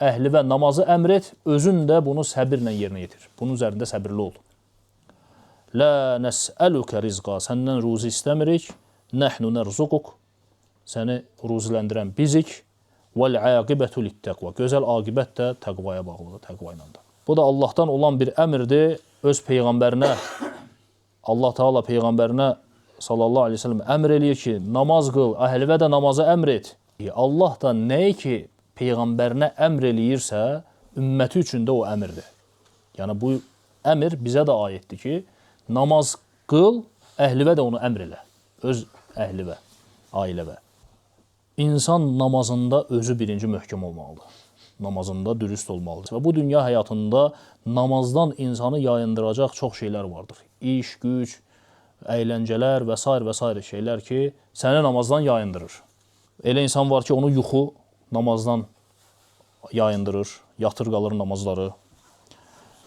əhli və namazı əmr et, özün də bunu səbirlə yerinə yetir. Bunun üzərində səbirli ol. La nəs'əluka rizqa, səndən ruzi istəmirik, nəhnu nərzuquq, səni ruziləndirən bizik, vəl-əqibətu lit-təqva, gözəl aqibət də təqvaya bağlıdır, təqva ilə də. Bu da Allahdan olan bir əmrdir, öz Peyğəmbərinə, Allah Teala Peyğəmbərinə sallallahu aleyhi ve sellem əmr eləyir ki, namaz qıl, əhli də namazı əmr et. Allah da nəyi ki, Peyğəmbərinə əmr eləyirsə, ümməti üçün də o əmrdir. Yəni, bu əmr bizə də aiddir ki, namaz qıl, əhlivə də onu əmr elə. Öz əhlivə, ailəvə. İnsan namazında özü birinci möhkəm olmalıdır. Namazında dürüst olmalıdır. Və bu dünya həyatında namazdan insanı yayındıracaq çox şeylər vardır. İş, güc, əyləncələr və s. şeylər ki, səni namazdan yayındırır. Elə insan var ki, onu yuxu namazdan yayındırır, yatır qalır namazları.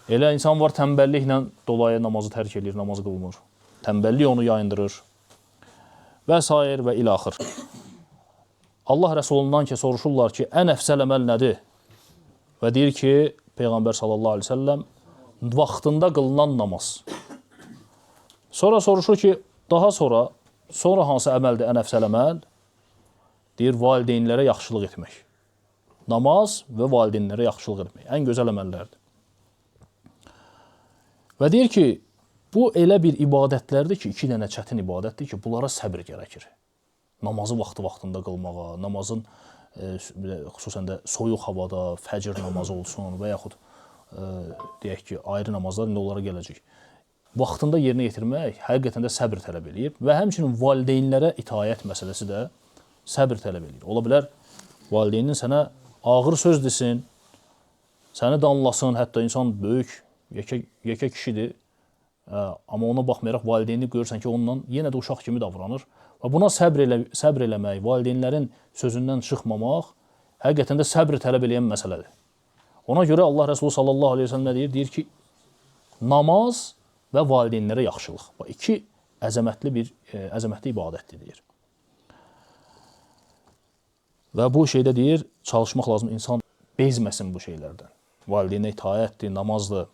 Elə insan var, tənbəlliklə dolayı namazı tərk edir, namazı qılmır. Tənbəllik onu yayındırır. Və s. və ilaxır. Allah Rəsulundan ki, soruşurlar ki, ən əfsəl əməl nədir? Və deyir ki, Peyğəmbər sallallahu aleyhi ve sellem, vaxtında qılınan namaz. Sonra soruşur ki, daha sonra hansı əməldir ən əfsəl əməl? Deyir, valideynlərə yaxşılıq etmək. Namaz və valideynlərə yaxşılıq etmək. Ən gözəl əməllərdir. Və deyir ki, bu elə bir ibadətlərdir ki, 2 dənə çətin ibadətdir ki, bunlara səbir gərəkir. Namazı vaxtında qılmağa, namazın xüsusən də soyuq havada, fəcr namazı olsun və yaxud deyək ki, ayrı namazlar, indi onlara gələcək. Vaxtında yerinə yetirmək həqiqətən də səbir tələb edir və həmçinin valideynlərə itaət məsələsi də səbir tələb edir. Ola bilər, valideynin sənə ağır söz desin, səni danlasın, hətta insan böyük, yekə kişidir, amma ona baxmayaraq valideyni görürsən ki, onunla yenə də uşaq kimi davranır. Və buna səbr eləmək, valideynlərin sözündən çıxmamaq həqiqətən də səbr tələb eləyən məsələdir. Ona görə Allah Rəsulü sallallahu aleyhi ve sellem nə deyir? Deyir ki, namaz və valideynlərə yaxşılıq. Bu 2 əzəmətli ibadətdir, deyir. Və bu şeydə deyir, çalışmaq lazım, insan bezməsin bu şeylərdən. Valideynə itaətdir, namazdır.